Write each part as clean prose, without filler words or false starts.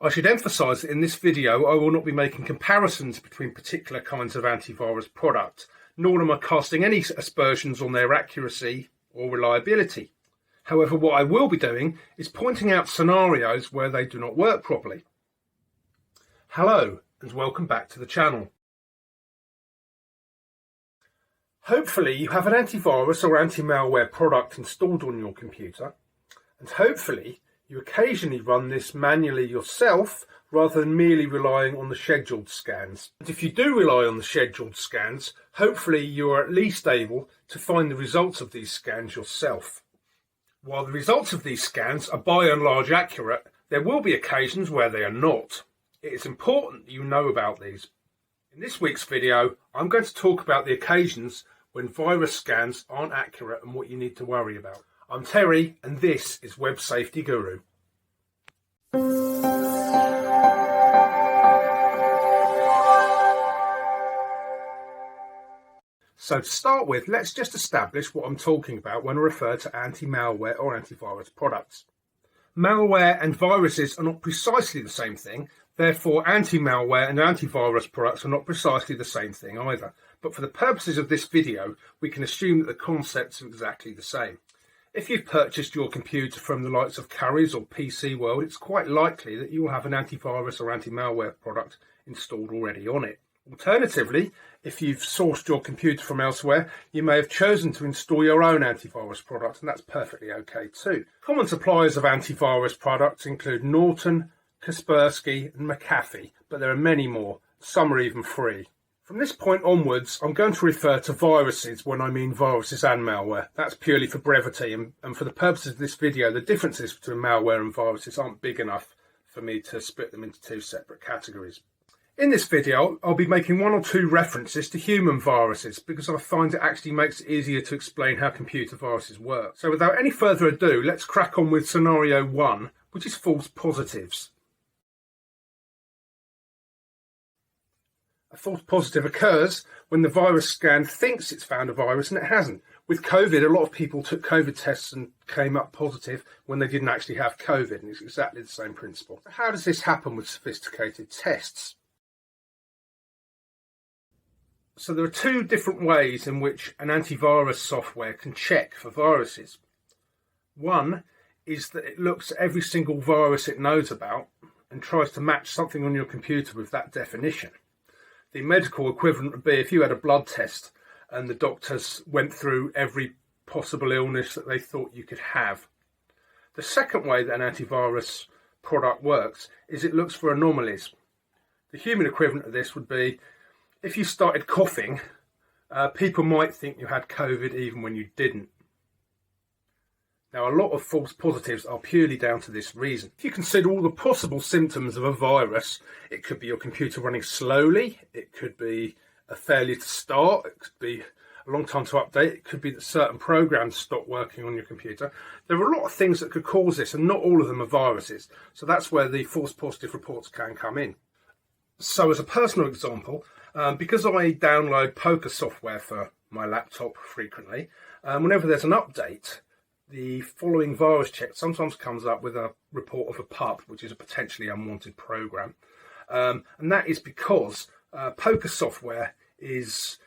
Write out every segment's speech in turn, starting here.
I should emphasise that in this video I will not be making comparisons between particular kinds of antivirus products, nor am I casting any aspersions on their accuracy or reliability. However, what I will be doing is pointing out scenarios where they do not work properly. Hello and welcome back to the channel. Hopefully you have an antivirus or anti-malware product installed on your computer, and hopefully you occasionally run this manually yourself rather than merely relying on the scheduled scans. And if you do rely on the scheduled scans, hopefully you are at least able to find the results of these scans yourself. While the results of these scans are by and large accurate, there will be occasions where they are not. It is important that you know about these. In this week's video, I'm going to talk about the occasions when virus scans aren't accurate and what you need to worry about. I'm Terry, and this is Web Safety Guru. So to start with, let's just establish what I'm talking about when I refer to anti-malware or antivirus products. Malware and viruses are not precisely the same thing, therefore anti-malware and antivirus products are not precisely the same thing either. But for the purposes of this video, we can assume that the concepts are exactly the same. If you've purchased your computer from the likes of Currys or PC World, it's quite likely that you will have an antivirus or anti-malware product installed already on it. Alternatively, if you've sourced your computer from elsewhere, you may have chosen to install your own antivirus product, and that's perfectly okay too. Common suppliers of antivirus products include Norton, Kaspersky and McAfee, but there are many more. Some are even free. From this point onwards, I'm going to refer to viruses when I mean viruses and malware. That's purely for brevity, and for the purposes of this video, the differences between malware and viruses aren't big enough for me to split them into two separate categories. In this video, I'll be making one or two references to human viruses because I find it actually makes it easier to explain how computer viruses work. So without any further ado, let's crack on with scenario 1, which is false positives. A false positive occurs when the virus scan thinks it's found a virus and it hasn't. With COVID, a lot of people took COVID tests and came up positive when they didn't actually have COVID, and it's exactly the same principle. How does this happen with sophisticated tests? So there are two different ways in which an antivirus software can check for viruses. One is that it looks at every single virus it knows about and tries to match something on your computer with that definition. The medical equivalent would be if you had a blood test and the doctors went through every possible illness that they thought you could have. The second way that an antivirus product works is it looks for anomalies. The human equivalent of this would be if you started coughing, people might think you had COVID even when you didn't. Now, a lot of false positives are purely down to this reason. If you consider all the possible symptoms of a virus, it could be your computer running slowly, it could be a failure to start, it could be a long time to update, it could be that certain programs stop working on your computer. There are a lot of things that could cause this, and not all of them are viruses. So that's where the false positive reports can come in. So as a personal example, because I download poker software for my laptop frequently, whenever there's an update, the following virus check sometimes comes up with a report of a pup, which is a potentially unwanted program. And that is because poker software is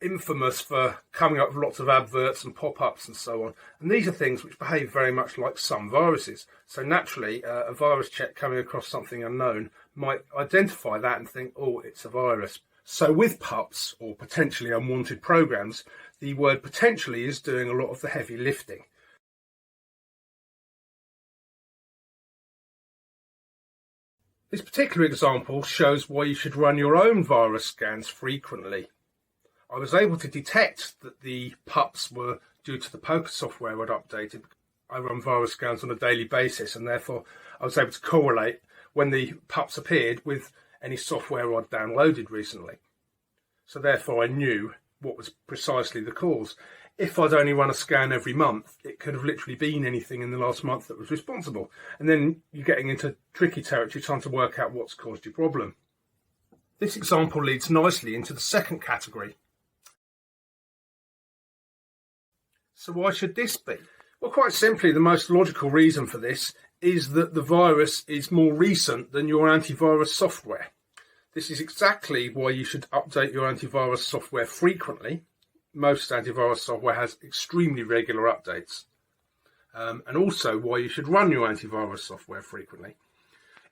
infamous for coming up with lots of adverts and pop-ups and so on. And these are things which behave very much like some viruses. So naturally, a virus check coming across something unknown might identify that and think, oh, it's a virus. So with pups, or potentially unwanted programs, the word potentially is doing a lot of the heavy lifting. This particular example shows why you should run your own virus scans frequently. I was able to detect that the pups were due to the poker software I'd updated. I run virus scans on a daily basis, and therefore I was able to correlate when the pups appeared with any software I'd downloaded recently. So therefore I knew what was precisely the cause. If I'd only run a scan every month, it could have literally been anything in the last month that was responsible. And then you're getting into tricky territory trying to work out what's caused your problem. This example leads nicely into the second category. So why should this be? Well, quite simply, the most logical reason for this is that the virus is more recent than your antivirus software. This is exactly why you should update your antivirus software frequently. Most antivirus software has extremely regular updates. And also why you should run your antivirus software frequently.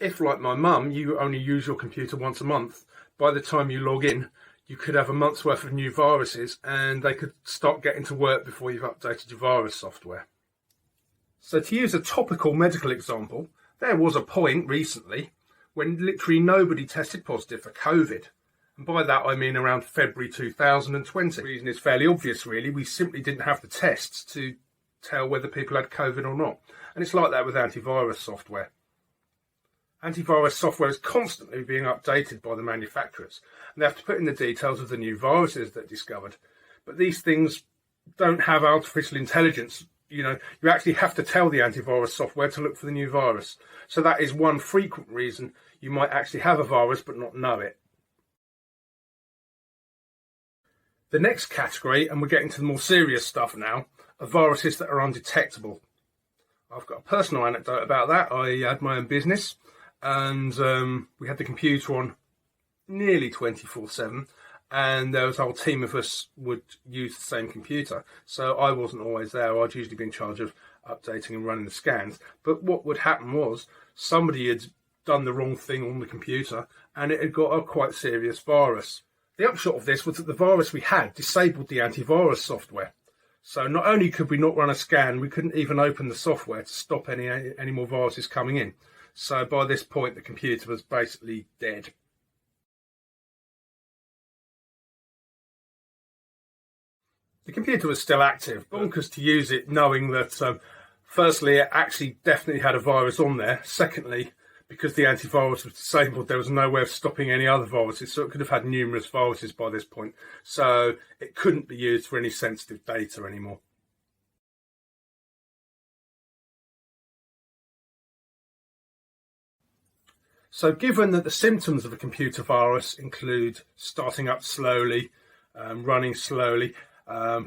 If, like my mum, you only use your computer once a month, by the time you log in, you could have a month's worth of new viruses and they could start getting to work before you've updated your virus software. So to use a topical medical example, there was a point recently when literally nobody tested positive for COVID. And by that I mean around February 2020. The reason is fairly obvious really. We simply didn't have the tests to tell whether people had COVID or not. And it's like that with antivirus software. Antivirus software is constantly being updated by the manufacturers. And they have to put in the details of the new viruses that are discovered. But these things don't have artificial intelligence. You actually have to tell the antivirus software to look for the new virus. So that is one frequent reason you might actually have a virus but not know it. The next category, and we're getting to the more serious stuff now, are viruses that are undetectable. I've got a personal anecdote about that. I had my own business and we had the computer on nearly 24/7. And there was a whole team of us would use the same computer. So I wasn't always there. I'd usually be in charge of updating and running the scans. But what would happen was somebody had done the wrong thing on the computer and it had got a quite serious virus. The upshot of this was that the virus we had disabled the antivirus software. So not only could we not run a scan, we couldn't even open the software to stop any more viruses coming in. So by this point, the computer was basically dead. The computer was still active, bonkers to use it knowing that, firstly, it actually definitely had a virus on there. Secondly, because the antivirus was disabled, there was no way of stopping any other viruses, so it could have had numerous viruses by this point. So it couldn't be used for any sensitive data anymore. So given that the symptoms of a computer virus include starting up slowly, running slowly,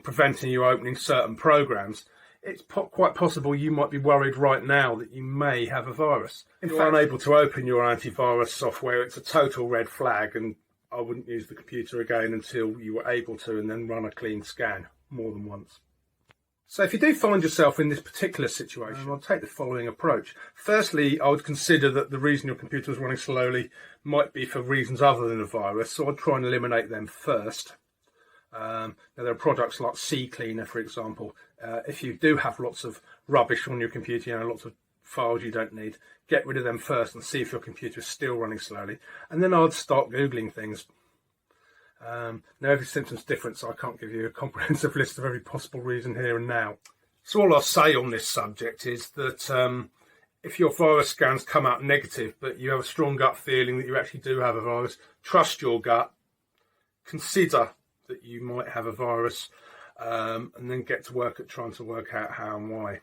preventing you opening certain programs, it's quite possible you might be worried right now that you may have a virus. If you're unable to open your antivirus software, it's a total red flag, and I wouldn't use the computer again until you were able to, and then run a clean scan more than once. So if you do find yourself in this particular situation, I'll take the following approach. Firstly, I would consider that the reason your computer is running slowly might be for reasons other than a virus, so I'd try and eliminate them first. Now there are products like CCleaner, for example. If you do have lots of rubbish on your computer, lots of files you don't need, get rid of them first and see if your computer is still running slowly. And then I'd start Googling things. Now every symptom's different, so I can't give you a comprehensive list of every possible reason here and now. So all I'll say on this subject is that if your virus scans come out negative, but you have a strong gut feeling that you actually do have a virus, trust your gut, consider that you might have a virus, and then get to work at trying to work out how and why.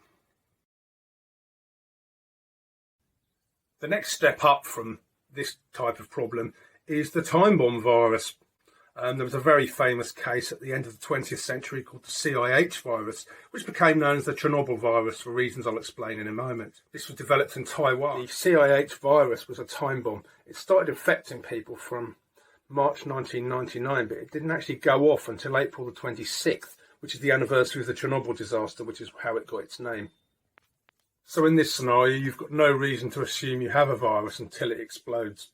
The next step up from this type of problem is the time bomb virus. There was a very famous case at the end of the 20th century called the CIH virus, which became known as the Chernobyl virus for reasons I'll explain in a moment. This was developed in Taiwan. The CIH virus was a time bomb. It started infecting people from March 1999, but it didn't actually go off until April the 26th, which is the anniversary of the Chernobyl disaster, which is how it got its name. So in this scenario, you've got no reason to assume you have a virus until it explodes.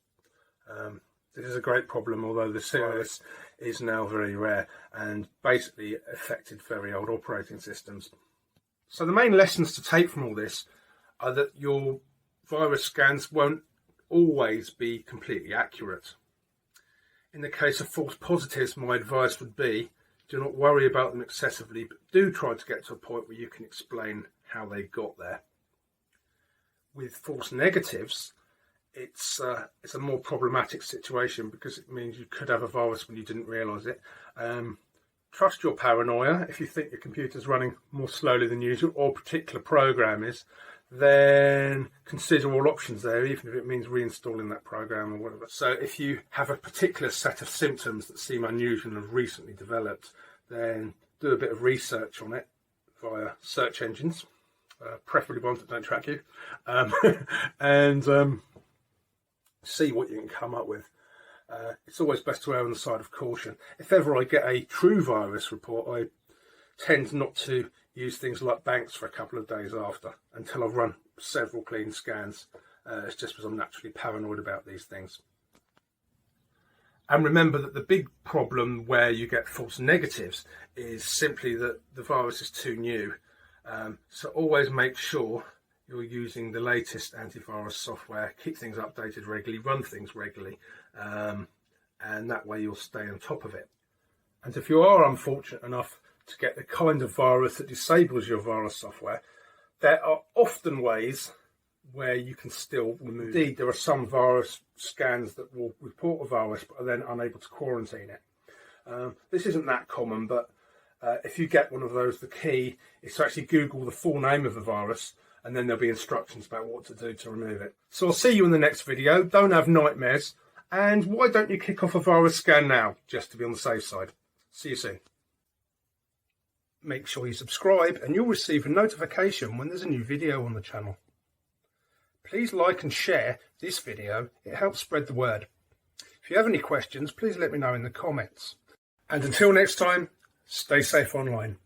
This is a great problem, although the virus is now very rare and basically affected very old operating systems. So the main lessons to take from all this are that your virus scans won't always be completely accurate. In the case of false positives, my advice would be, do not worry about them excessively, but do try to get to a point where you can explain how they got there. With false negatives, it's a more problematic situation because it means you could have a virus when you didn't realise it. Trust your paranoia. If you think your computer's running more slowly than usual or a particular program is, then consider all options there, even if it means reinstalling that program or whatever. So if you have a particular set of symptoms that seem unusual and have recently developed, then do a bit of research on it via search engines. preferably ones that don't track you, and see what you can come up with. It's always best to err on the side of caution. If ever I get a true virus report, I tend not to use things like banks for a couple of days after until I've run several clean scans. It's just because I'm naturally paranoid about these things. And remember that the big problem where you get false negatives is simply that the virus is too new. So always make sure you're using the latest antivirus software, keep things updated regularly, run things regularly, and that way you'll stay on top of it. And if you are unfortunate enough to get the kind of virus that disables your virus software, there are often ways where you can still remove it. Indeed, there are some virus scans that will report a virus but are then unable to quarantine it. This isn't that common, but if you get one of those, the key is to actually Google the full name of the virus, and then there'll be instructions about what to do to remove it. So I'll see you in the next video. Don't have nightmares. And why don't you kick off a virus scan now, just to be on the safe side. See you soon. Make sure you subscribe and you'll receive a notification when there's a new video on the channel. Please like and share this video. It helps spread the word. If you have any questions, please let me know in the comments. And until next time, stay safe online.